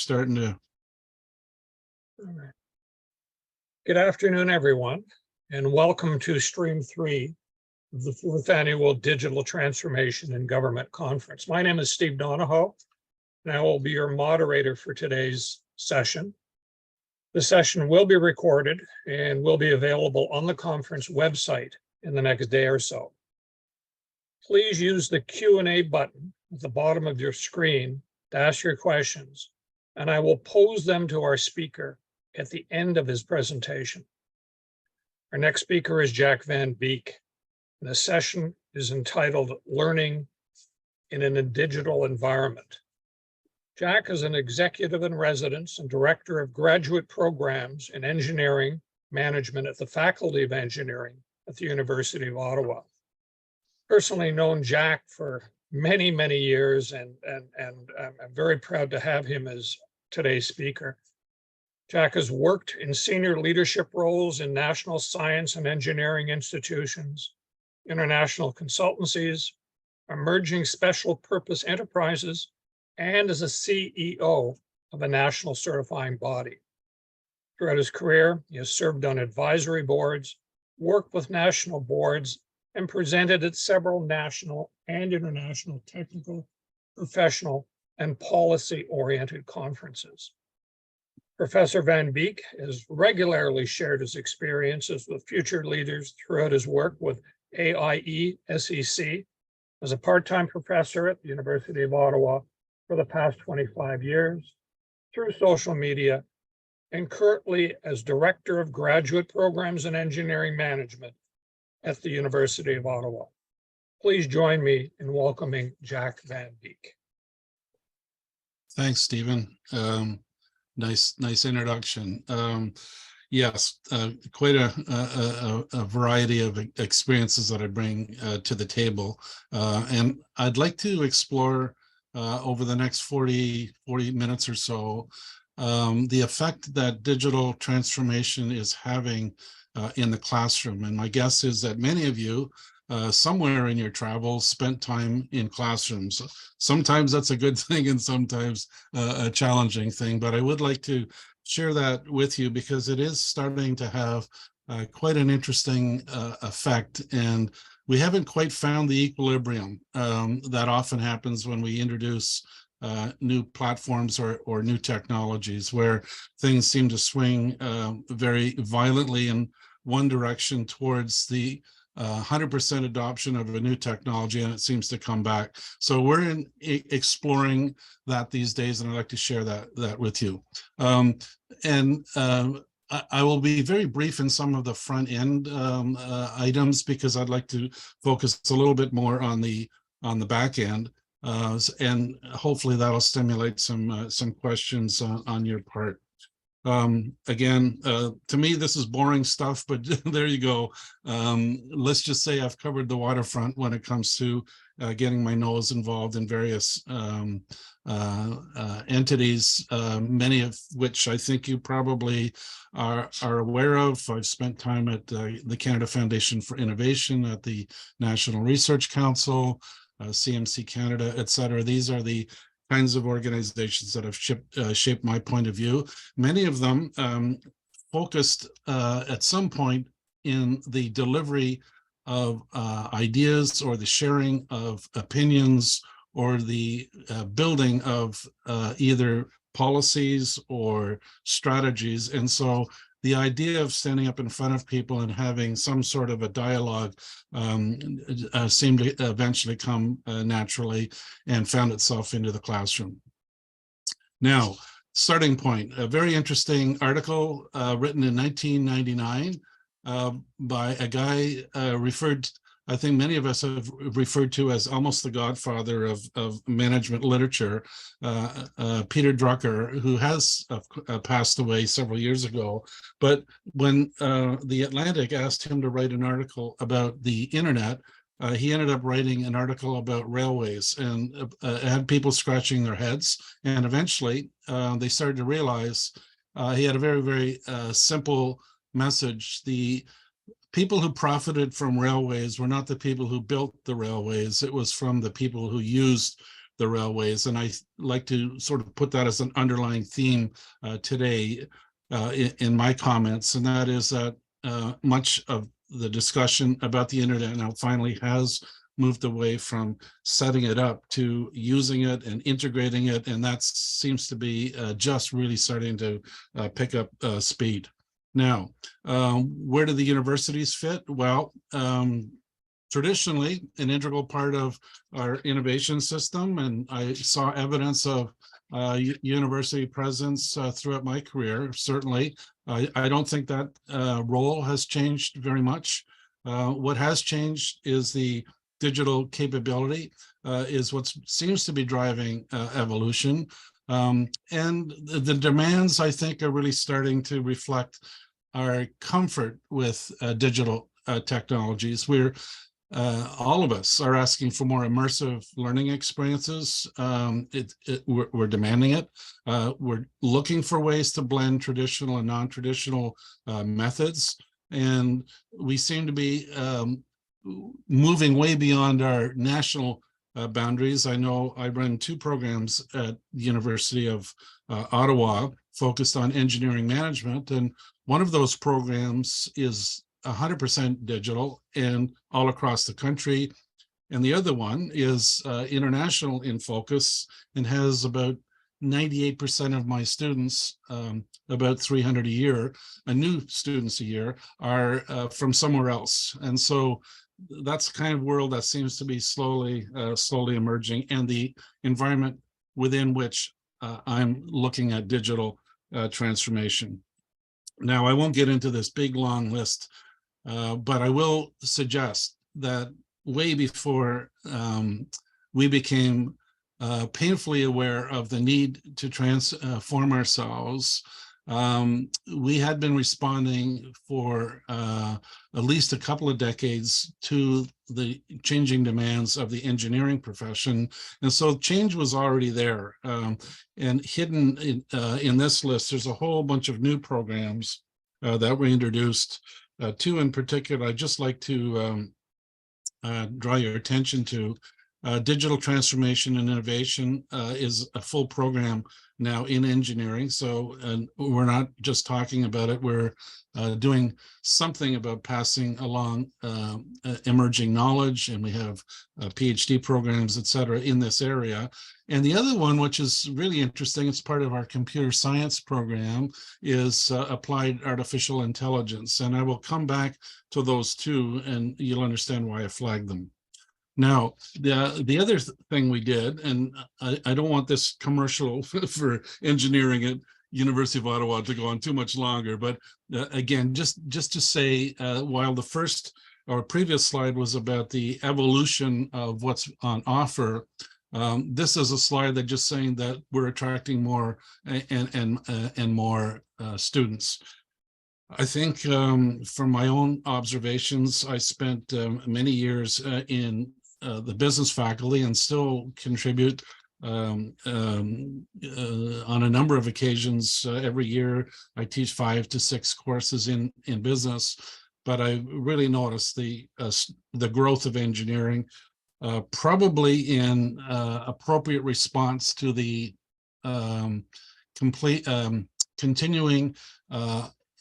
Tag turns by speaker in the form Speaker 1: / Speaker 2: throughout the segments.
Speaker 1: starting to.
Speaker 2: All right. Good afternoon, everyone, and welcome to Stream 3 of the 4th Annual Digital Transformation in Government Conference. My name is Steve Donahoe, and I will be your moderator for today's session. The session will be recorded and will be available on the conference website in the next day or so. Please use the Q&A button at the bottom of your screen to ask your questions, and I will pose them to our speaker at the end of his presentation. Our next speaker is Jac van Beek, and the session is entitled Learning in a Digital Environment. Jac is an executive in residence and director of graduate programs in engineering management at the Faculty of Engineering at the University of Ottawa. Personally known Jac for many, many years, and I'm very proud to have him as today's speaker. Jac has worked in senior leadership roles in national science and engineering institutions, international consultancies, emerging special purpose enterprises, and as a CEO of a national certifying body. Throughout his career, he has served on advisory boards, worked with national boards, and presented at several national and international technical, professional, and policy-oriented conferences. Professor Van Beek has regularly shared his experiences with future leaders throughout his work with AIE-SEC as a part-time professor at the University of Ottawa for the past 25 years, through social media, and currently as Director of Graduate Programs in Engineering Management at the University of Ottawa. Please join me in welcoming Jac van Beek.
Speaker 1: Thanks, Stephen. Nice introduction. Yes, quite a variety of experiences that I bring to the table. And I'd like to explore over the next 40 minutes or so, the effect that digital transformation is having in the classroom. And my guess is that many of you, somewhere in your travels, spent time in classrooms. Sometimes that's a good thing and sometimes a challenging thing, but I would like to share that with you because it is starting to have quite an interesting effect, and we haven't quite found the equilibrium that often happens when we introduce new platforms or new technologies, where things seem to swing very violently in one direction towards the 100% adoption of a new technology, and it seems to come back. So we're exploring that these days, and I'd like to share that with you. I will be very brief in some of the front end items because I'd like to focus a little bit more on the back end, and hopefully that'll stimulate some questions on your part. Again, to me, this is boring stuff, but there you go. Let's just say I've covered the waterfront when it comes to getting my nose involved in various entities, many of which I think you probably are aware of. I've spent time at the Canada Foundation for Innovation, at the National Research Council, FCMC Canada, etc. These are the kinds of organizations that have shaped my point of view. Many of them focused at some point in the delivery of ideas or the sharing of opinions or the building of either policies or strategies. And so the idea of standing up in front of people and having some sort of a dialogue seemed to eventually come naturally and found itself into the classroom. Now, starting point, a very interesting article written in 1999 by a guy I think many of us have referred to as almost the godfather of management literature, Peter Drucker, who has passed away several years ago. But when The Atlantic asked him to write an article about the internet, he ended up writing an article about railways, and had people scratching their heads. And eventually they started to realize he had a very, very simple message. The people who profited from railways were not the people who built the railways. It was from the people who used the railways. And I like to sort of put that as an underlying theme today in my comments, and that is that much of the discussion about the internet now finally has moved away from setting it up to using it and integrating it, and that seems to be just really starting to pick up speed. Now, where do the universities fit? Well, traditionally, an integral part of our innovation system, and I saw evidence of university presence throughout my career. Certainly, I don't think that role has changed very much. What has changed is the digital capability is what seems to be driving evolution. And the demands, I think, are really starting to reflect our comfort with digital technologies. All of us are asking for more immersive learning experiences. We're demanding it. We're looking for ways to blend traditional and non-traditional methods. And we seem to be moving way beyond our national boundaries. I know I run 2 programs at the University of Ottawa focused on engineering management. And one of those programs is 100% digital and all across the country. And the other one is international in focus and has about 98% of my students, about 300 a year, new students a year, are from somewhere else. And so that's the kind of world that seems to be slowly emerging, and the environment within which I'm looking at digital transformation. Now, I won't get into this big, long list, but I will suggest that way before we became painfully aware of the need to transform ourselves, we had been responding for at least a couple of decades to the changing demands of the engineering profession. And so change was already there. And hidden in this list, there's a whole bunch of new programs that were introduced. 2 in particular, I'd just like to draw your attention to. Digital transformation and innovation is a full program now in engineering. So we're not just talking about it, we're doing something about passing along emerging knowledge, and we have PhD programs, et cetera, in this area. And the other one, which is really interesting, it's part of our computer science program, is applied artificial intelligence. And I will come back to those 2, and you'll understand why I flagged them. Now, the other thing we did, and I don't want this commercial for engineering at University of Ottawa to go on too much longer, but again, just to say, while the first or previous slide was about the evolution of what's on offer, this is a slide that just saying that we're attracting more and more students. I think from my own observations, I spent many years in the business faculty and still contribute on a number of occasions. Every year I teach 5 to 6 courses in business, but I really noticed the growth of engineering, probably in appropriate response to the continuing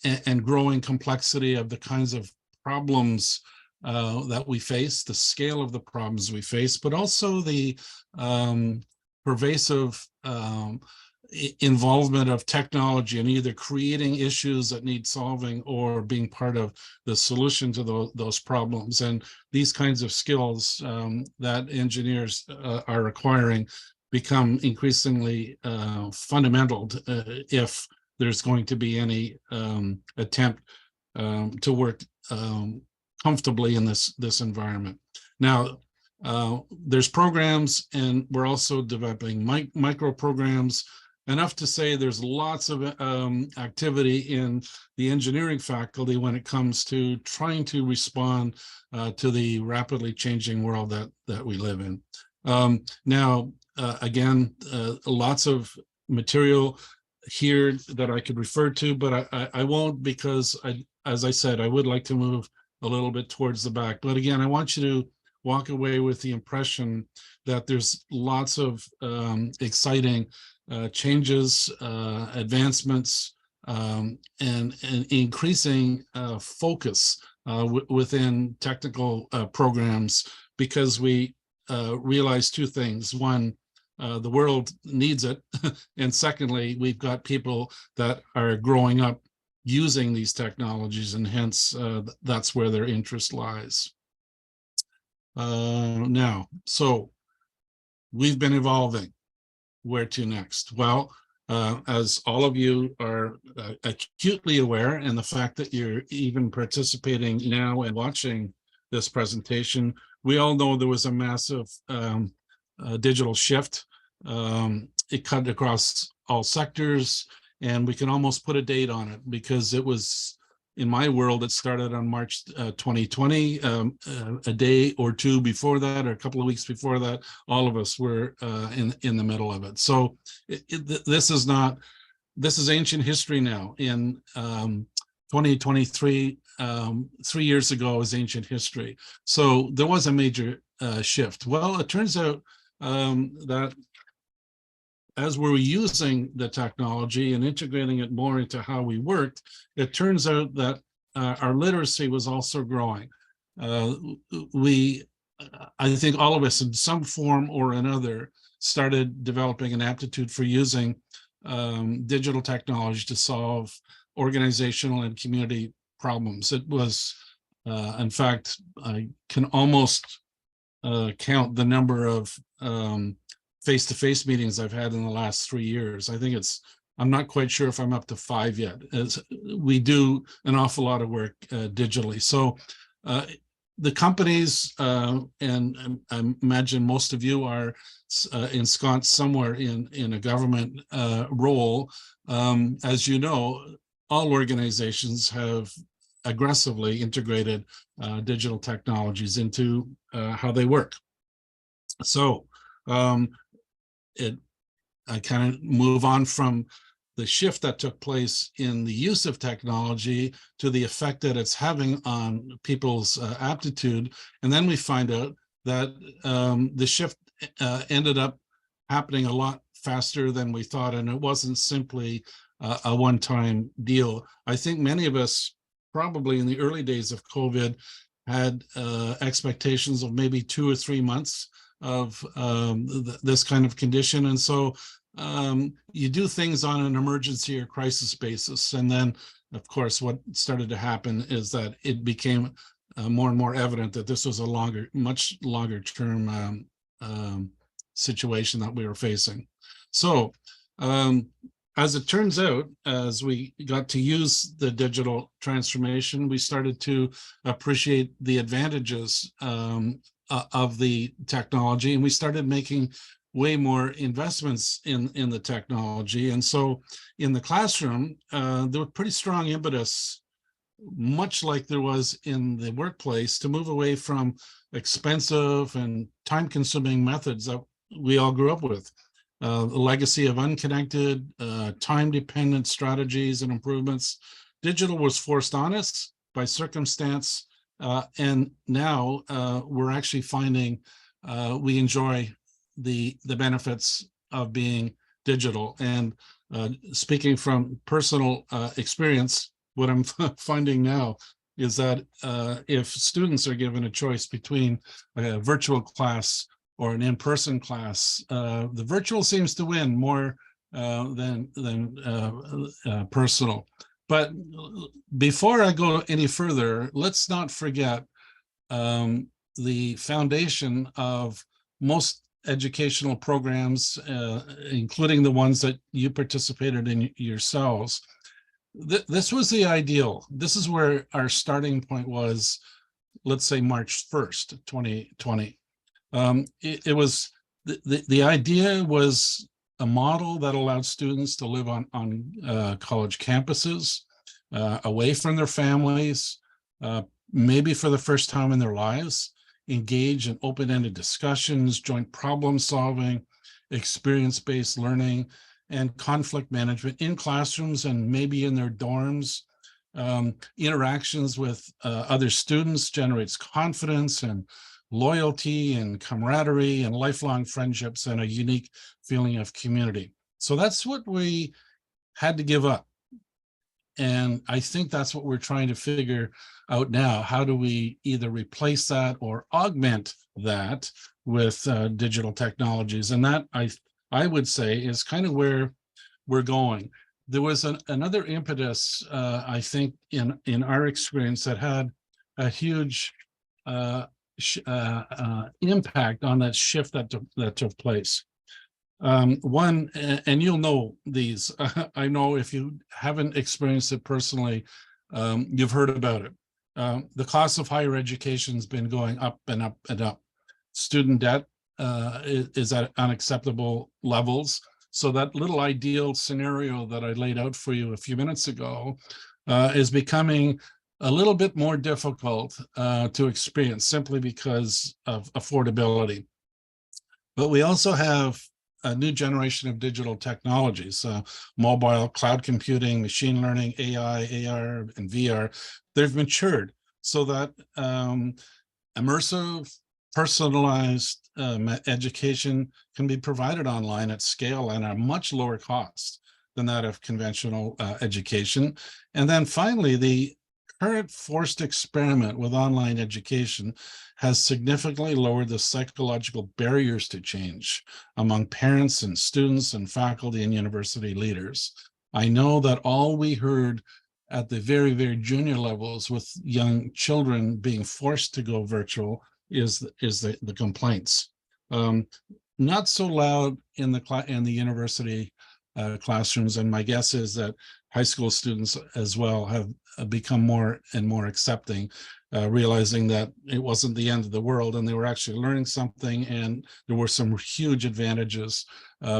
Speaker 1: and growing complexity of the kinds of problems that we face, the scale of the problems we face, but also the pervasive involvement of technology in either creating issues that need solving or being part of the solution to those problems. And these kinds of skills that engineers are acquiring become increasingly fundamental if there's going to be any attempt to work comfortably in this environment. Now, there's programs, and we're also developing micro programs, enough to say there's lots of activity in the engineering faculty when it comes to trying to respond to the rapidly changing world that we live in. Now, again, lots of material here that I could refer to, but I won't, because as I said, I would like to move a little bit towards the back. But again, I want you to walk away with the impression that there's lots of exciting changes, advancements, and increasing focus within technical programs, because we realize two things. One, the world needs it. And secondly, we've got people that are growing up using these technologies, and hence that's where their interest lies. Now, so we've been evolving. Where to next? Well, as all of you are acutely aware, and the fact that you're even participating now and watching this presentation, we all know there was a massive digital shift. It cut across all sectors, and we can almost put a date on it, because it was, in my world, it started on March 2020. A day or two before that, or a couple of weeks before that, all of us were in the middle of it. So this is ancient history now. In 2023, 3 years ago, is ancient history. So there was a major shift. Well, it turns out that as we're using the technology and integrating it more into how we worked, it turns out that our literacy was also growing. I think all of us in some form or another started developing an aptitude for using digital technology to solve organizational and community problems. It was, in fact, I can almost count the number of face-to-face meetings I've had in the last 3 years. I think I'm not quite sure if I'm up to 5 yet. We do an awful lot of work digitally. So the companies, and I imagine most of you are ensconced somewhere in a government role. As you know, all organizations have aggressively integrated digital technologies into how they work. So I kind of move on from the shift that took place in the use of technology to the effect that it's having on people's aptitude. And then we find out that the shift ended up happening a lot faster than we thought, and it wasn't simply a one-time deal. I think many of us, probably in the early days of COVID, had expectations of maybe 2 or 3 months of this kind of condition. And so you do things on an emergency or crisis basis. And then, of course, what started to happen is that it became more and more evident that this was a much longer term situation that we were facing. So as it turns out, as we got to use the digital transformation, we started to appreciate the advantages of the technology, and we started making way more investments in the technology. And so in the classroom, there was pretty strong impetus, much like there was in the workplace, to move away from expensive and time-consuming methods that we all grew up with. The legacy of unconnected, time-dependent strategies and improvements. Digital was forced on us by circumstance, and now we're actually finding we enjoy the benefits of being digital. And speaking from personal experience, what I'm finding now is that if students are given a choice between a virtual class or an in-person class, the virtual seems to win more than personal. But before I go any further, let's not forget the foundation of most educational programs, including the ones that you participated in yourselves. This was the ideal. This is where our starting point was, let's say March 1st, 2020. It was, the idea was a model that allowed students to live on college campuses, away from their families, maybe for the first time in their lives, engage in open-ended discussions, joint problem solving, experience-based learning, and conflict management in classrooms and maybe in their dorms. Interactions with other students generates confidence and loyalty and camaraderie and lifelong friendships and a unique feeling of community. So that's what we had to give up. And I think that's what we're trying to figure out now. How do we either replace that or augment that with digital technologies? And that I would say is kind of where we're going. There was another impetus, I think, in our experience that had a huge impact on that shift that took place. One, and you'll know these, I know if you haven't experienced it personally, you've heard about it. The cost of higher education has been going up and up and up. Student debt is at unacceptable levels. So that little ideal scenario that I laid out for you a few minutes ago is becoming a little bit more difficult to experience simply because of affordability. But we also have a new generation of digital technologies, mobile, cloud computing, machine learning, AI, AR, and VR. They've matured so that immersive, personalized education can be provided online at scale and at a much lower cost than that of conventional education. And then finally, the current forced experiment with online education has significantly lowered the psychological barriers to change among parents and students and faculty and university leaders. I know that all we heard at the very, very junior levels with young children being forced to go virtual is the complaints. Not so loud in the university classrooms, and my guess is that high school students as well have become more and more accepting, realizing that it wasn't the end of the world and they were actually learning something, and there were some huge advantages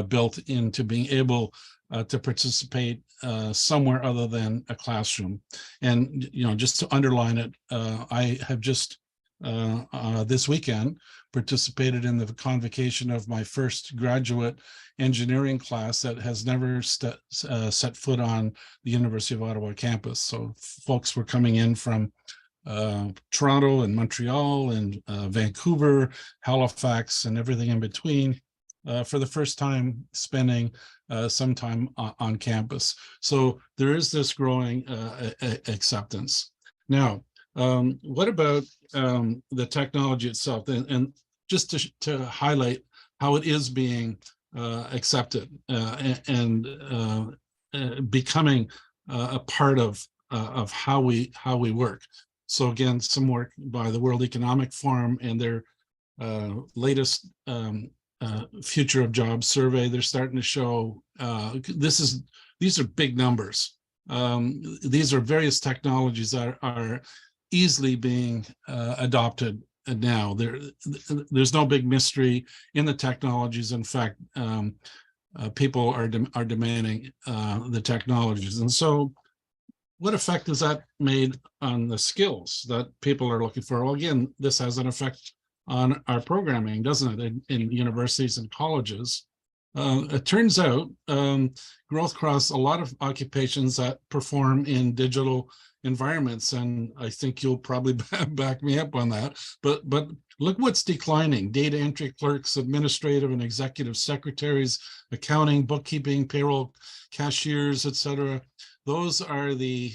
Speaker 1: built into being able to participate somewhere other than a classroom. And just to underline it, I have just this weekend participated in the convocation of my first graduate engineering class that has never set foot on the University of Ottawa campus. So folks were coming in from Toronto and Montreal and Vancouver, Halifax, and everything in between for the first time spending some time on campus. So there is this growing acceptance. Now, what about the technology itself? And just to highlight how it is being accepted and becoming a part of how we work. So again, some work by the World Economic Forum and their latest Future of Jobs survey. They're starting to show these are big numbers. These are various technologies that are easily being adopted now. There's no big mystery in the technologies. In fact, people are demanding the technologies. And so what effect has that made on the skills that people are looking for? Well, again, this has an effect on our programming, doesn't it, in universities and colleges? It turns out growth across a lot of occupations that perform in digital environments, and I think you'll probably back me up on that, but look what's declining: data entry clerks, administrative and executive secretaries, accounting, bookkeeping, payroll, cashiers, etc. Those are the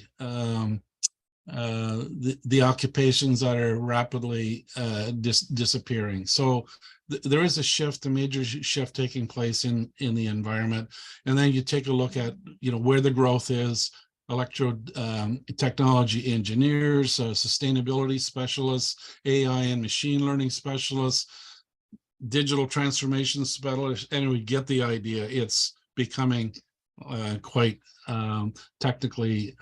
Speaker 1: occupations that are rapidly disappearing. So there is a shift, a major shift taking place in the environment. And then you take a look at where the growth is: technology engineers, sustainability specialists, AI and machine learning specialists, digital transformation specialists, and we get the idea. It's becoming quite technically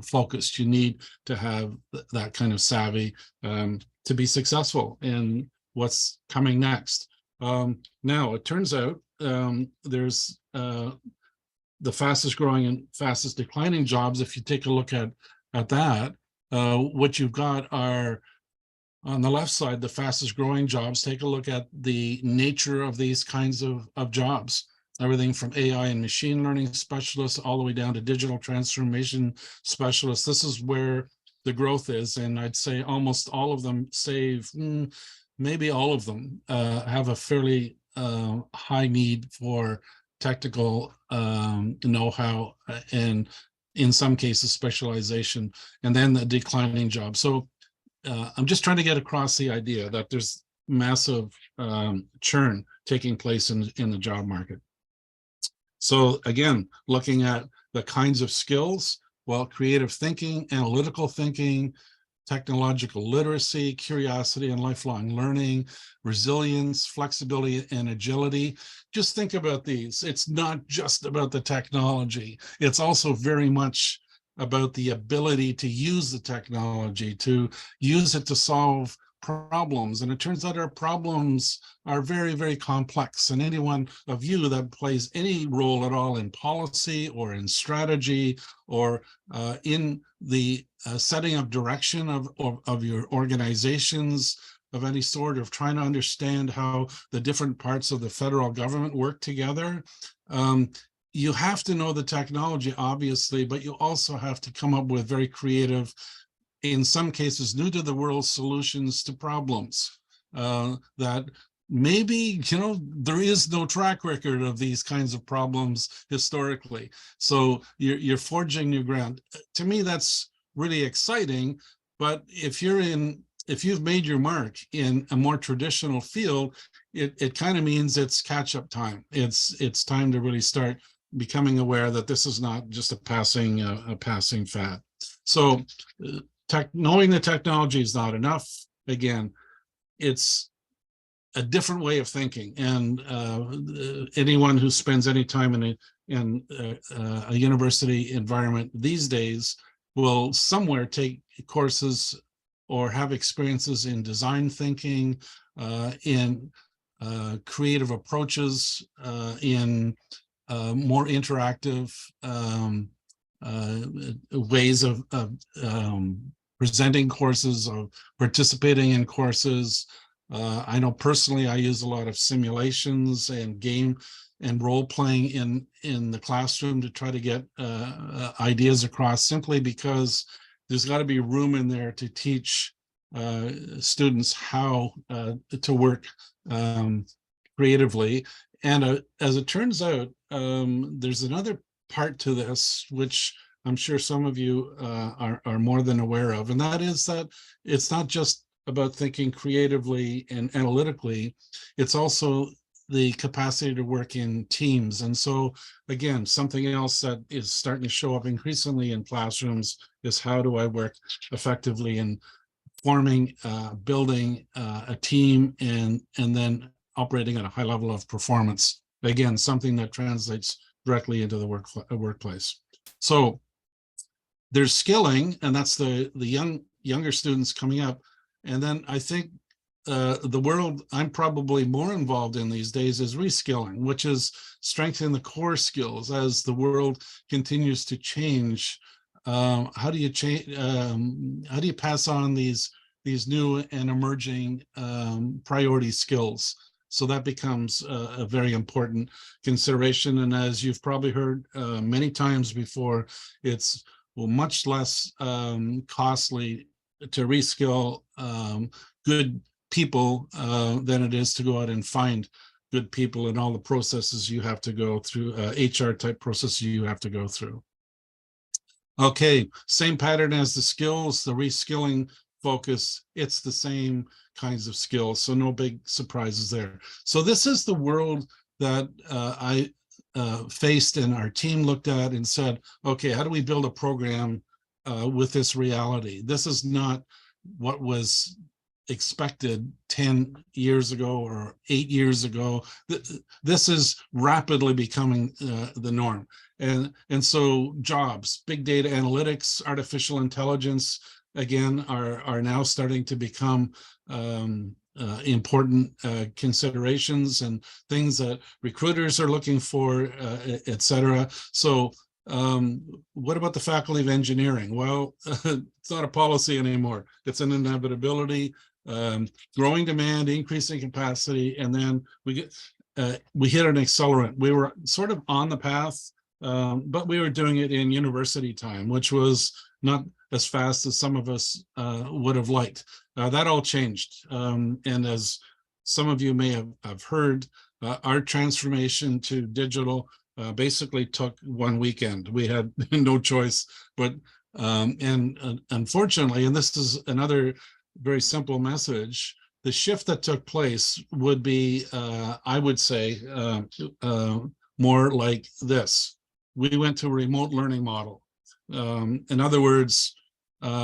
Speaker 1: focused. You need to have that kind of savvy to be successful in what's coming next. Now, it turns out there's the fastest growing and fastest declining jobs. If you take a look at that, what you've got are, on the left side, the fastest growing jobs. Take a look at the nature of these kinds of jobs. Everything from AI and machine learning specialists all the way down to digital transformation specialists. This is where the growth is. And I'd say almost all of them save maybe all of them have a fairly high need for technical know-how and in some cases specialization, and then the declining job. So I'm just trying to get across the idea that there's massive churn taking place in the job market. So again, looking at the kinds of skills, well, creative thinking, analytical thinking, technological literacy, curiosity and lifelong learning, resilience, flexibility, and agility. Just think about these. It's not just about the technology. It's also very much about the ability to use the technology, to use it to solve problems. And it turns out our problems are very, very complex. And anyone of you that plays any role at all in policy or in strategy or in the setting of direction of your organizations of any sort, of trying to understand how the different parts of the federal government work together, you have to know the technology, obviously, but you also have to come up with very creative, in some cases, new to the world solutions to problems that maybe, there is no track record of these kinds of problems historically. So you're forging new ground. To me, that's really exciting. But if you've made your mark in a more traditional field, it kind of means it's catch-up time. It's time to really start becoming aware that this is not just a passing fad. So knowing the technology is not enough. Again, it's a different way of thinking, and anyone who spends any time in a university environment these days will somewhere take courses or have experiences in design thinking, in creative approaches, in more interactive ways of presenting courses, of participating in courses. I know personally I use a lot of simulations and game and role playing in the classroom to try to get ideas across, simply because there's got to be room in there to teach students how to work creatively. And as it turns out, there's another part to this, which I'm sure some of you are more than aware of, and that is that it's not just about thinking creatively and analytically, it's also the capacity to work in teams. And so again, something else that is starting to show up increasingly in classrooms is, how do I work effectively in forming, building a team, and then operating at a high level of performance. Again, something that translates directly into the workplace. So there's skilling, and that's the younger students coming up. And then I think the world I'm probably more involved in these days is reskilling, which is strengthening the core skills as the world continues to change. How do you change? How do you pass on these new and emerging priority skills? So that becomes a very important consideration. And as you've probably heard many times before, it's much less costly to reskill good people than it is to go out and find good people and all the processes you have to go through, HR type processes you have to go through. Okay, same pattern as the skills, the reskilling focus, it's the same kinds of skills, so no big surprises there. So this is the world that I faced and our team looked at and said, okay, how do we build a program with this reality? This is not what was expected 10 years ago or 8 years ago. This is rapidly becoming the norm. And so jobs, big data analytics, artificial intelligence, again, are now starting to become important considerations and things that recruiters are looking for, et cetera. So what about the Faculty of Engineering? Well, it's not a policy anymore. It's an inevitability. Growing demand, increasing capacity, and then we hit an accelerant. We were sort of on the path, but we were doing it in university time, which was not as fast as some of us would have liked. That all changed. And as some of you may have heard, our transformation to digital basically took one weekend. We had no choice, but unfortunately, and this is another very simple message, the shift that took place would be, I would say, more like this. We went to a remote learning model. In other words,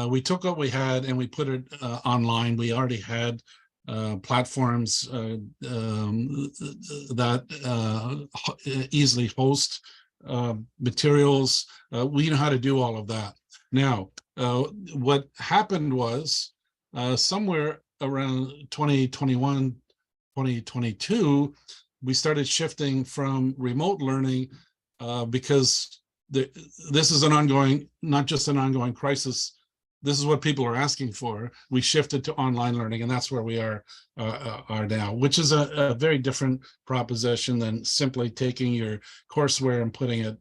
Speaker 1: we took what we had and we put it online. We already had platforms that easily host materials. We know how to do all of that. Now, what happened was somewhere around 2021, 2022, we started shifting from remote learning because this is an ongoing, not just an ongoing crisis. This is what people are asking for. We shifted to online learning, and that's where we are now, which is a very different proposition than simply taking your courseware and putting it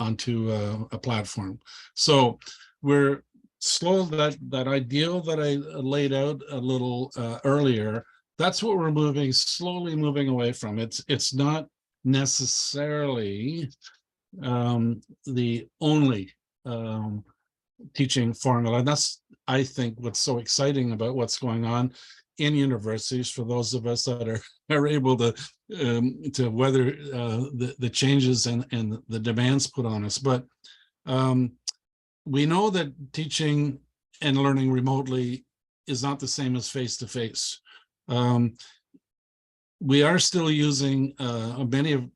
Speaker 1: onto a platform. So we're slow, that ideal that I laid out a little earlier, that's what we're slowly moving away from. It's not necessarily the only teaching formula. And that's, I think, what's so exciting about what's going on in universities for those of us that are able to weather the changes and the demands put on us. But we know that teaching and learning remotely is not the same as face-to-face. We are still using, many of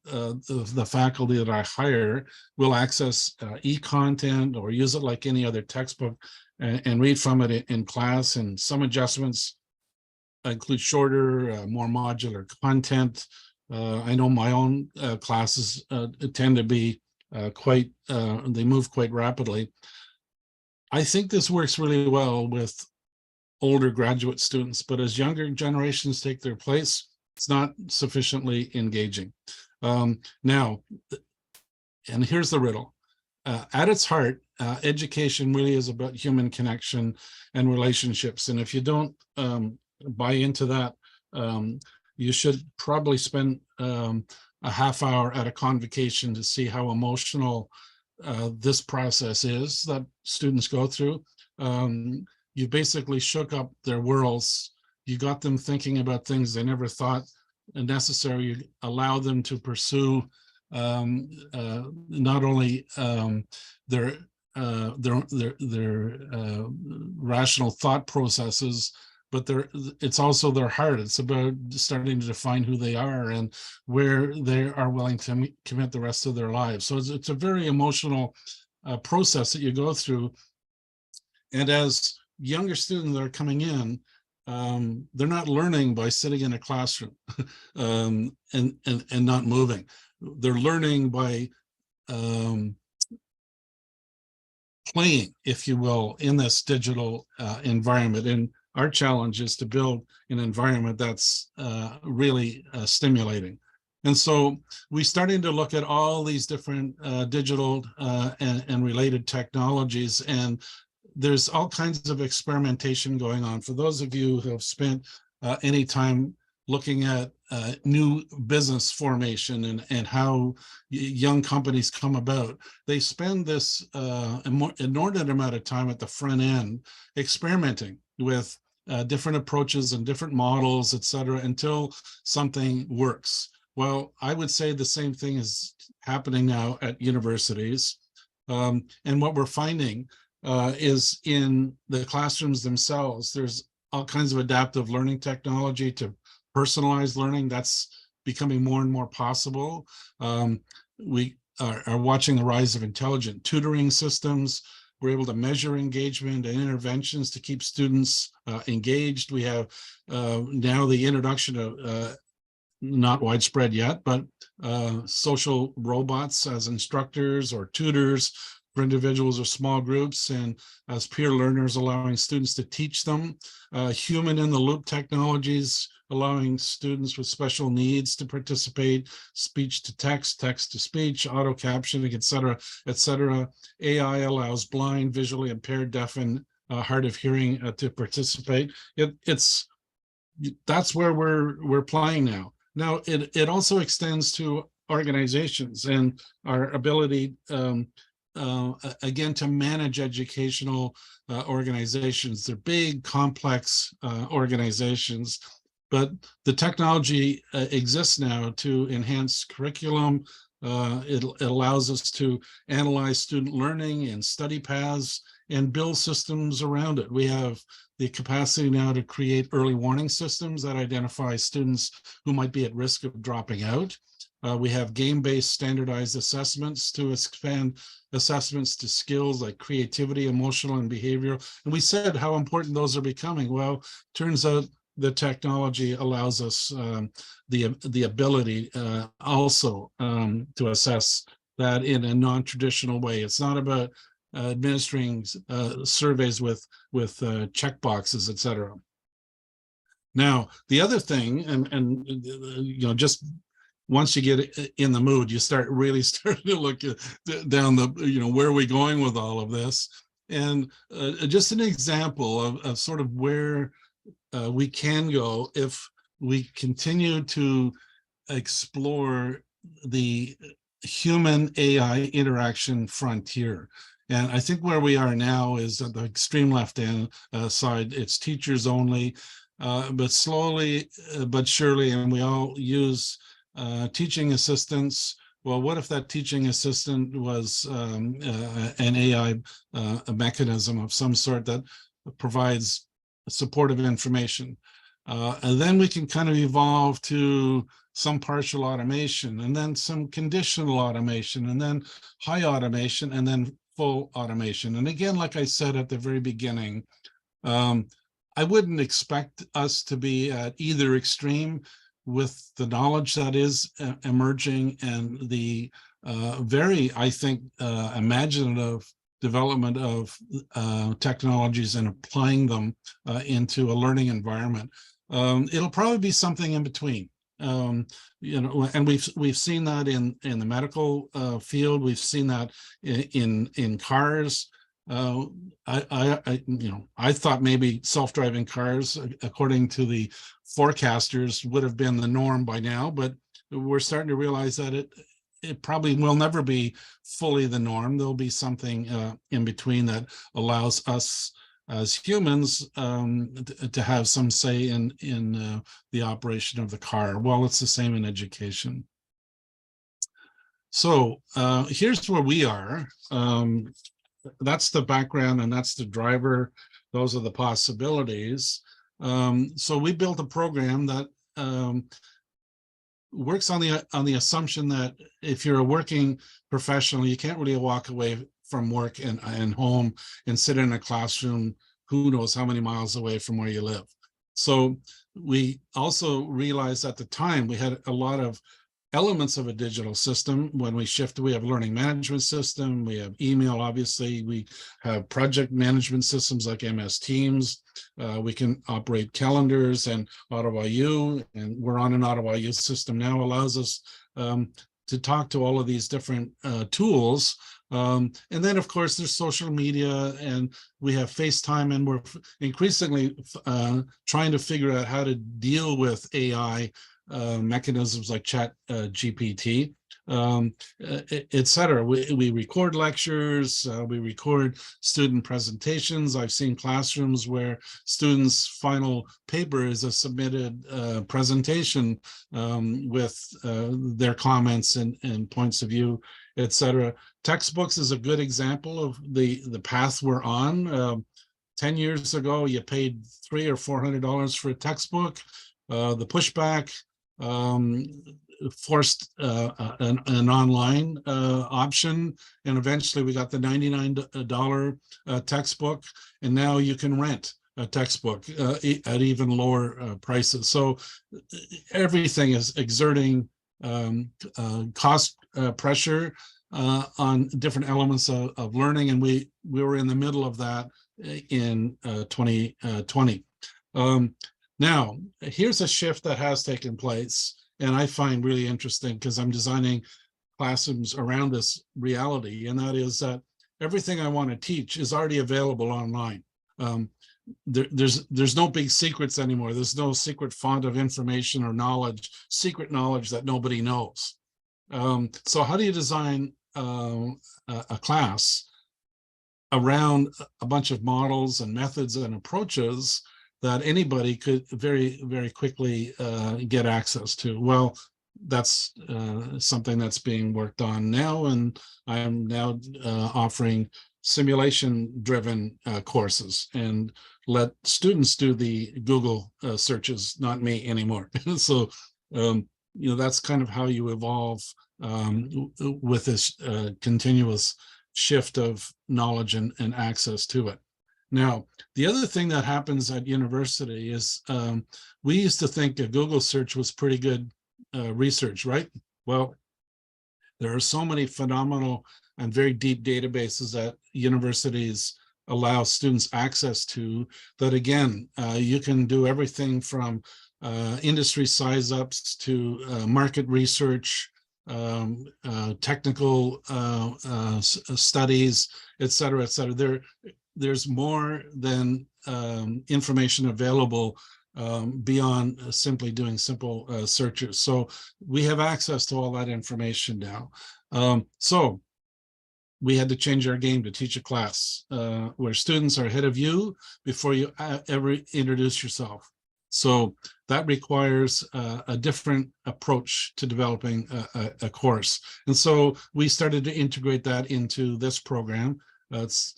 Speaker 1: the faculty that I hire will access e-content or use it like any other textbook and read from it in class. And some adjustments include shorter, more modular content. I know my own classes tend to be they move quite rapidly. I think this works really well with older graduate students, but as younger generations take their place, it's not sufficiently engaging. Now, and here's the riddle. At its heart, education really is about human connection and relationships. And if you don't buy into that, you should probably spend a half hour at a convocation to see how emotional this process is that students go through. You basically shook up their worlds. You got them thinking about things they never thought necessary. You allow them to pursue not only their rational thought processes, but it's also their heart. It's about starting to define who they are and where they are willing to commit the rest of their lives. So it's a very emotional process that you go through. And as younger students that are coming in, they're not learning by sitting in a classroom and not moving. They're learning by playing, if you will, in this digital environment. And our challenge is to build an environment that's really stimulating. And so we started to look at all these different digital and related technologies, and there's all kinds of experimentation going on. For those of you who have spent any time looking at new business formation and how young companies come about, they spend this inordinate amount of time at the front end experimenting with different approaches and different models, et cetera, until something works. Well, I would say the same thing is happening now at universities. And what we're finding is in the classrooms themselves, there's all kinds of adaptive learning technology to personalized learning. That's becoming more and more possible. We are watching the rise of intelligent tutoring systems. We're able to measure engagement and interventions to keep students engaged. We have now the introduction of, not widespread yet, but social robots as instructors or tutors for individuals or small groups, and as peer learners, allowing students to teach them. Human in the loop technologies, allowing students with special needs to participate, speech to text, text to speech, auto captioning, et cetera, et cetera. AI allows blind, visually impaired, deaf, and hard of hearing to participate. That's where we're playing now. Now, it also extends to organizations and our ability, again, to manage educational organizations. They're big, complex organizations, but the technology exists now to enhance curriculum. It allows us to analyze student learning and study paths and build systems around it. We have the capacity now to create early warning systems that identify students who might be at risk of dropping out. We have game-based standardized assessments to expand assessments to skills like creativity, emotional, and behavioral. And we said how important those are becoming. Well, turns out the technology allows us the ability also to assess that in a non-traditional way. It's not about administering surveys with check boxes, et cetera. Now, the other thing, and just once you get in the mood, you really start to look down the, where are we going with all of this? And just an example of sort of where we can go if we continue to explore the human AI interaction frontier. And I think where we are now is at the extreme left-hand side. It's teachers only, but slowly but surely, and we all use teaching assistants. Well, what if that teaching assistant was an AI mechanism of some sort that provides supportive information? And then we can kind of evolve to some partial automation, and then some conditional automation, and then high automation, and then full automation. And again, like I said at the very beginning, I wouldn't expect us to be at either extreme with the knowledge that is emerging and the very, I think, imaginative development of technologies and applying them into a learning environment. It'll probably be something in between. And we've seen that in the medical field. We've seen that in cars. I thought maybe self-driving cars, according to the forecasters, would have been the norm by now, but we're starting to realize that it probably will never be fully the norm. There'll be something in between that allows us as humans to have some say in the operation of the car. Well, it's the same in education. So here's where we are. That's the background, and that's the driver. Those are the possibilities. So we built a program that works on the assumption that if you're a working professional, you can't really walk away from work and home and sit in a classroom who knows how many miles away from where you live. So we also realized at the time we had a lot of elements of a digital system. When we shifted, we have a learning management system, we have email, obviously, we have project management systems like MS Teams, we can operate calendars and Ottawa U, and we're on an Ottawa U system now, allows us to talk to all of these different tools. And then, of course, there's social media, and we have FaceTime, and we're increasingly trying to figure out how to deal with AI mechanisms like Chat GPT, et cetera. We record lectures, we record student presentations. I've seen classrooms where students' final paper is a submitted presentation with their comments and points of view, et cetera. Textbooks is a good example of the path we're on. 10 years ago, you paid $300 or $400 for a textbook. The pushback forced an online option, and eventually we got the $99 textbook, and now you can rent a textbook at even lower prices. So everything is exerting cost pressure on different elements of learning, and we were in the middle of that in 2020. Now, here's a shift that has taken place, and I find really interesting because I'm designing classrooms around this reality, and that is that everything I want to teach is already available online. There's no big secrets anymore. There's no secret font of information or knowledge, secret knowledge that nobody knows. So how do you design a class around a bunch of models and methods and approaches that anybody could very, very quickly get access to? Well, that's something that's being worked on now, and I am now offering simulation-driven courses and let students do the Google searches, not me anymore. So, that's kind of how you evolve with this continuous shift of knowledge and access to it. Now, the other thing that happens at university is we used to think a Google search was pretty good research, right? Well, there are so many phenomenal and very deep databases that universities allow students access to that, again, you can do everything from industry size ups to market research, technical studies, et cetera, et cetera. There's more than information available beyond simply doing simple searches. So we have access to all that information now. So we had to change our game to teach a class where students are ahead of you before you ever introduce yourself. So that requires a different approach to developing a course. And so we started to integrate that into this program. It's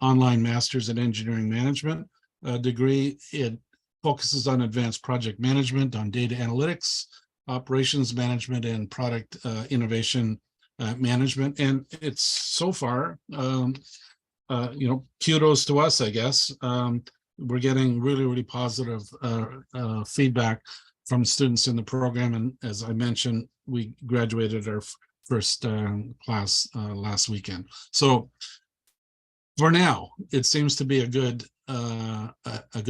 Speaker 1: online Master's in Engineering Management degree. It focuses on advanced project management, on data analytics, operations management, and product innovation management. And it's so far, kudos to us, I guess. We're getting really, really positive feedback from students in the program. And as I mentioned, we graduated our first class last weekend. So for now, it seems to be a good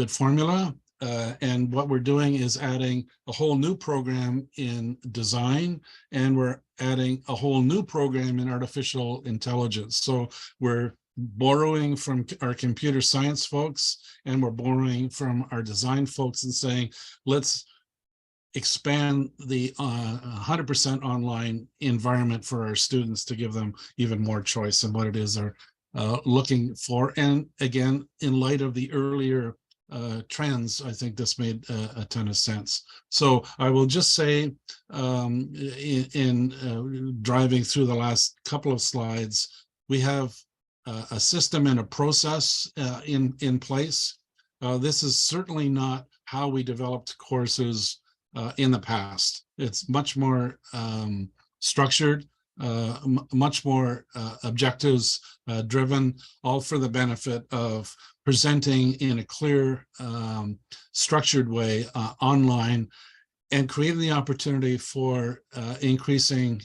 Speaker 1: formula. And what we're doing is adding a whole new program in design, and we're adding a whole new program in artificial intelligence. So we're borrowing from our computer science folks, and we're borrowing from our design folks and saying, let's expand the 100% online environment for our students to give them even more choice in what it is they're looking for. And again, in light of the earlier trends, I think this made a ton of sense. So I will just say, in driving through the last couple of slides, we have a system and a process in place. This is certainly not how we developed courses in the past. It's much more structured, much more objectives driven, all for the benefit of presenting in a clear, structured way online, and creating the opportunity for increasing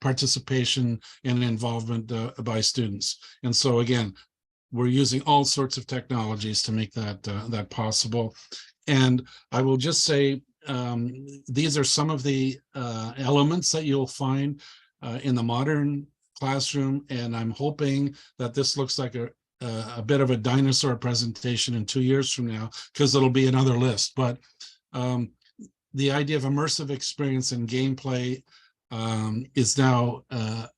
Speaker 1: participation and involvement by students. And so again, we're using all sorts of technologies to make that possible. And I will just say, these are some of the elements that you'll find in the modern classroom, and I'm hoping that this looks like a bit of a dinosaur presentation in 2 years from now, because it'll be another list. But the idea of immersive experience and gameplay is now a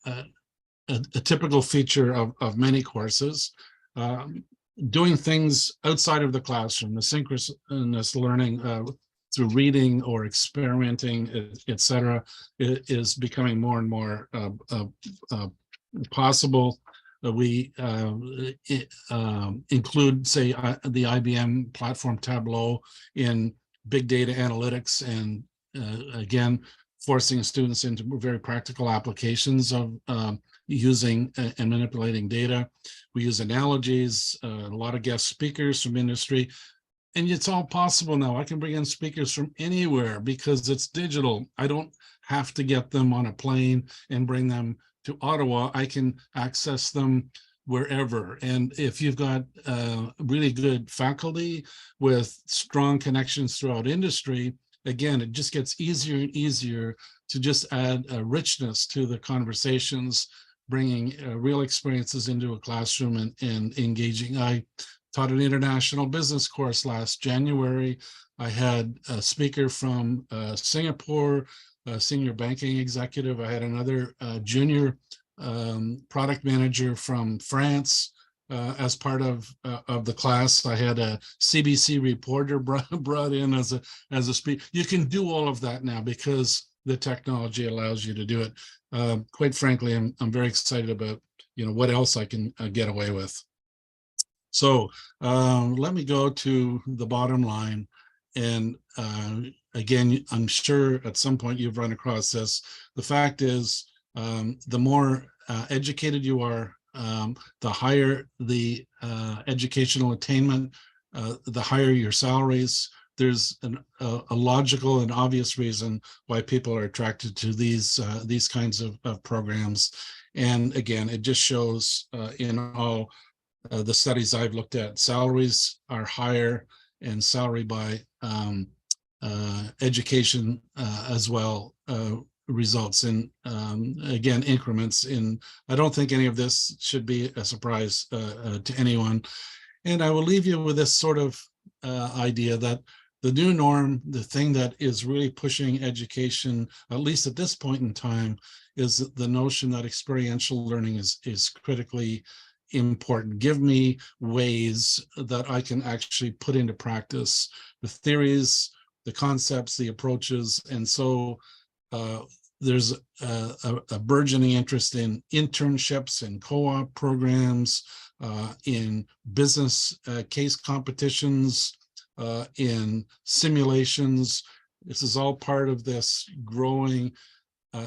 Speaker 1: typical feature of many courses. Doing things outside of the classroom, the synchronous learning through reading or experimenting, etc., is becoming more and more possible. We include, say, the IBM platform Tableau in big data analytics, and again, forcing students into very practical applications of using and manipulating data. We use analogies, a lot of guest speakers from industry. And it's all possible now. I can bring in speakers from anywhere because it's digital. I don't have to get them on a plane and bring them to Ottawa, I can access them wherever. And if you've got really good faculty with strong connections throughout industry, again, it just gets easier and easier to just add a richness to the conversations, bringing real experiences into a classroom and engaging. I taught an international business course last January. I had a speaker from Singapore, a senior banking executive. I had another junior product manager from France as part of the class. I had a CBC reporter brought in as a speaker. You can do all of that now because the technology allows you to do it. Quite frankly, I'm very excited about what else I can get away with. So let me go to the bottom line. And again, I'm sure at some point you've run across this. The fact is, the more educated you are, the higher the educational attainment, the higher your salaries. There's a logical and obvious reason why people are attracted to these kinds of programs. And again, it just shows in all the studies I've looked at, salaries are higher, and salary by education as well results in, again, increments in. I don't think any of this should be a surprise to anyone. And I will leave you with this sort of idea that the new norm, the thing that is really pushing education, at least at this point in time, is the notion that experiential learning is critically important. Give me ways that I can actually put into practice the theories, the concepts, the approaches. And so there's a burgeoning interest in internships and co-op programs, in business case competitions, in simulations. This is all part of this growing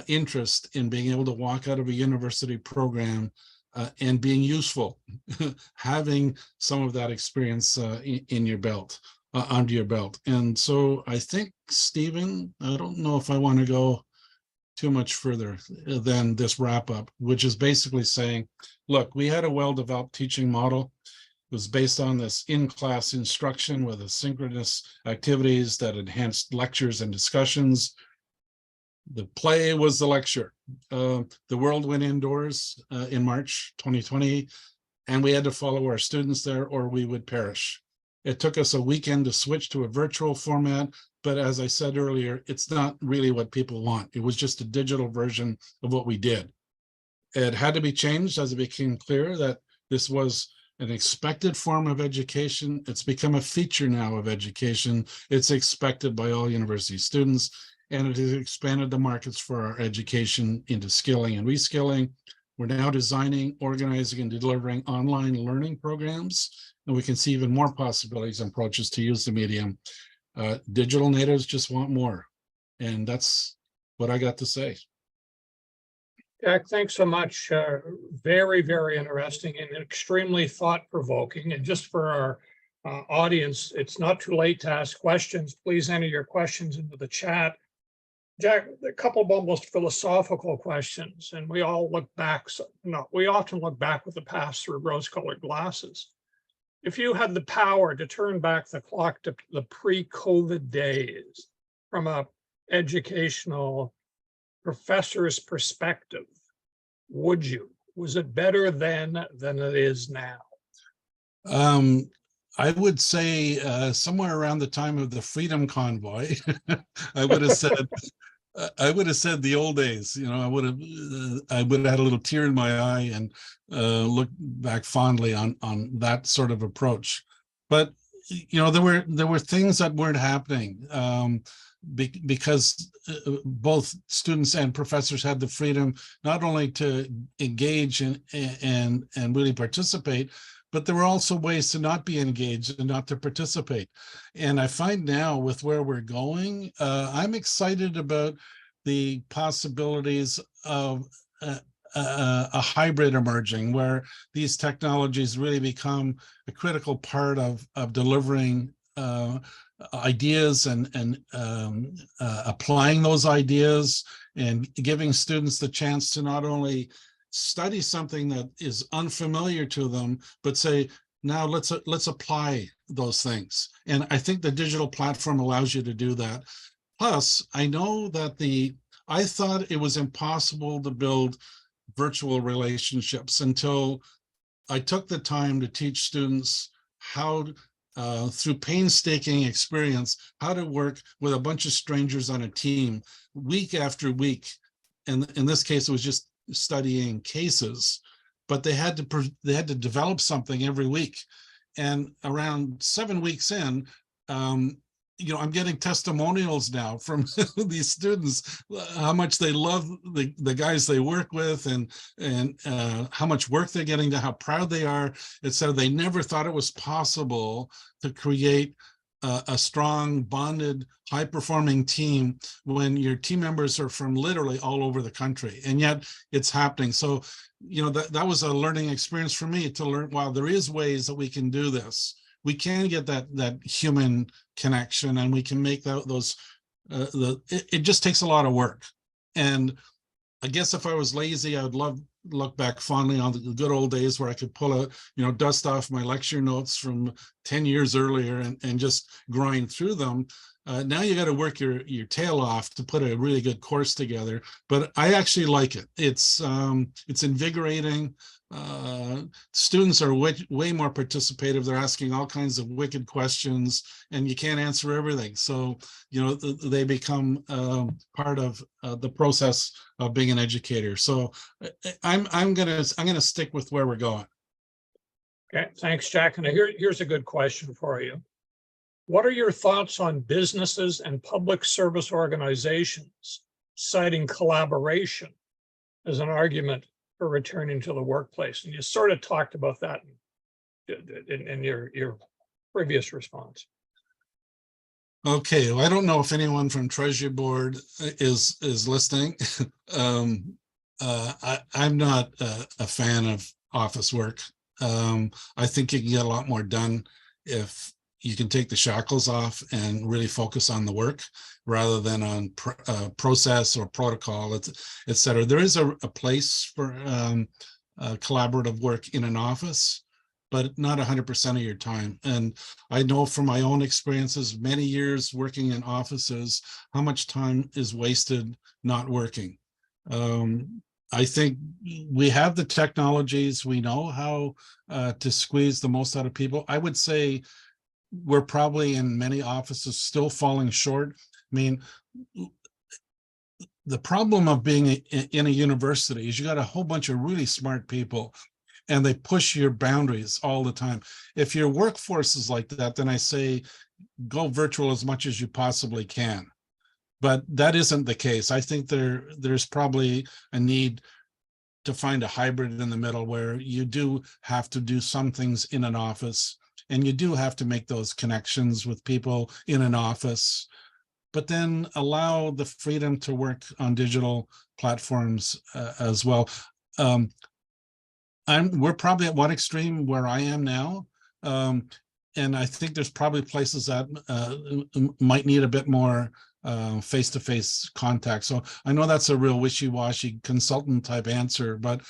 Speaker 1: interest in being able to walk out of a university program and being useful, having some of that experience in your belt, under your belt. And so I think, Stephen, I don't know if I want to go too much further than this wrap up, which is basically saying, look, we had a well-developed teaching model. It was based on this in-class instruction with asynchronous activities that enhanced lectures and discussions. The play was the lecture. The world went indoors in March 2020, and we had to follow our students there or we would perish. It took us a weekend to switch to a virtual format, but as I said earlier, it's not really what people want. It was just a digital version of what we did. It had to be changed as it became clear that this was an expected form of education. It's become a feature now of education. It's expected by all university students, and it has expanded the markets for our education into skilling and reskilling. We're now designing, organizing, and delivering online learning programs, and we can see even more possibilities and approaches to use the medium. Digital natives just want more, and that's what I got to say.
Speaker 2: Jack, thanks so much. Very, very interesting and extremely thought-provoking. And just for our audience, it's not too late to ask questions. Please enter your questions into the chat. Jack, a couple of almost philosophical questions, and we often look back with the past through rose-colored glasses. If you had the power to turn back the clock to the pre-COVID days from an educational professor's perspective, would you? Was it better then than it is now?
Speaker 1: I would say somewhere around the time of the Freedom Convoy, I would have said the old days. I would have had a little tear in my eye and looked back fondly on that sort of approach. But there were things that weren't happening because both students and professors had the freedom not only to engage and really participate, but there were also ways to not be engaged and not to participate. And I find now with where we're going, I'm excited about the possibilities of a hybrid emerging, where these technologies really become a critical part of delivering ideas and applying those ideas and giving students the chance to not only study something that is unfamiliar to them, but say, now let's apply those things. And I think the digital platform allows you to do that. Plus, I know that I thought it was impossible to build virtual relationships until I took the time to teach students how, through painstaking experience, how to work with a bunch of strangers on a team week after week. And in this case, it was just studying cases, but they had to develop something every week. And around 7 weeks in, I'm getting testimonials now from these students, how much they love the guys they work with, and how much work they're getting, to how proud they are. It said they never thought it was possible to create a strong, bonded, high-performing team when your team members are from literally all over the country, and yet it's happening. So, that was a learning experience for me, to learn, wow, there is ways that we can do this. We can get that human connection, and we can make those. It just takes a lot of work, and I guess if I was lazy, I would look back fondly on the good old days where I could pull dust off my lecture notes from 10 years earlier and just grind through them. Now you got to work your tail off to put a really good course together, but I actually like it. It's invigorating. Students are way more participative. They're asking all kinds of wicked questions, and you can't answer everything. So, they become part of the process of being an educator. So I'm gonna stick with where we're going.
Speaker 2: Okay, thanks, Jack. And here's a good question for you. What are your thoughts on businesses and public service organizations citing collaboration as an argument for returning to the workplace? And you sort of talked about that in your previous response.
Speaker 1: Okay, well, I don't know if anyone from Treasury Board is listening. I'm not a fan of office work. I think you can get a lot more done if you can take the shackles off and really focus on the work rather than on process or protocol, et cetera. There is a place for collaborative work in an office, but not 100% of your time. And I know from my own experiences, many years working in offices, how much time is wasted not working. I think we have the technologies, we know how to squeeze the most out of people. I would say we're probably in many offices still falling short. I mean, the problem of being in a university is you got a whole bunch of really smart people, and they push your boundaries all the time. If your workforce is like that, then I say go virtual as much as you possibly can. But that isn't the case. I think there's probably a need to find a hybrid in the middle where you do have to do some things in an office, and you do have to make those connections with people in an office, but then allow the freedom to work on digital platforms as well. We're probably at one extreme where I am now. And I think there's probably places that might need a bit more face-to-face contact. So I know that's a real wishy-washy consultant type answer, but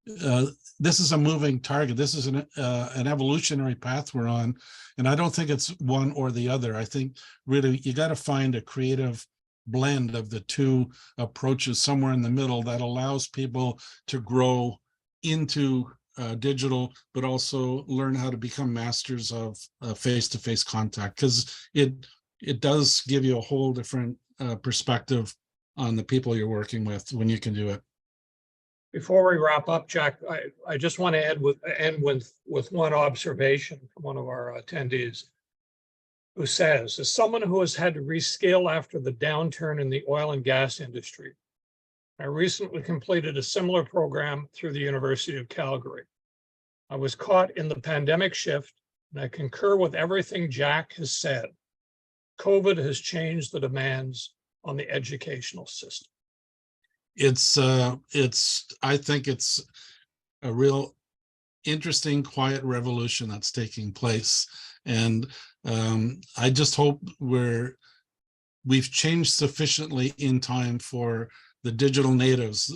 Speaker 1: this is a moving target. This is an evolutionary path we're on. And I don't think it's one or the other. I think really you got to find a creative blend of the two approaches somewhere in the middle that allows people to grow into digital, but also learn how to become masters of face-to-face contact, because it does give you a whole different perspective on the people you're working with when you can do it.
Speaker 2: Before we wrap up, Jack, I just want to end with one observation from one of our attendees, who says, as someone who has had to rescale after the downturn in the oil and gas industry, I recently completed a similar program through the University of Calgary. I was caught in the pandemic shift, and I concur with everything Jack has said. COVID has changed the demands on the educational system.
Speaker 1: I think it's a real interesting, quiet revolution that's taking place. And I just hope we've changed sufficiently in time for the digital natives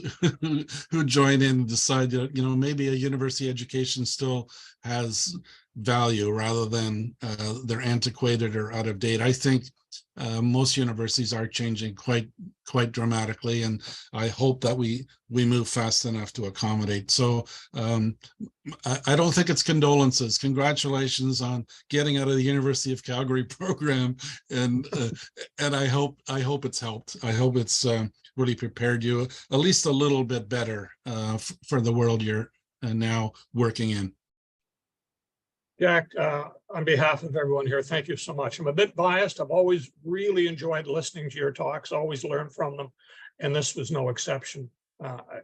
Speaker 1: who join in and decide that, maybe a university education still has value rather than they're antiquated or out of date. I think most universities are changing quite dramatically, and I hope that we move fast enough to accommodate. So I don't think it's condolences. Congratulations on getting out of the University of Calgary program, and I hope it's helped. I hope it's really prepared you at least a little bit better for the world you're now working in.
Speaker 2: Jack, on behalf of everyone here, thank you so much. I'm a bit biased. I've always really enjoyed listening to your talks, always learned from them, and this was no exception.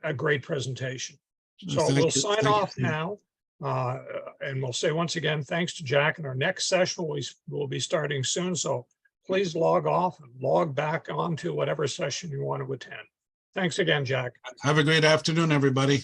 Speaker 2: A great presentation. So we'll sign off now, and we'll say once again, thanks to Jack. And our next session will be starting soon. So please log off and log back on to whatever session you want to attend. Thanks again, Jack.
Speaker 1: Have a great afternoon, everybody.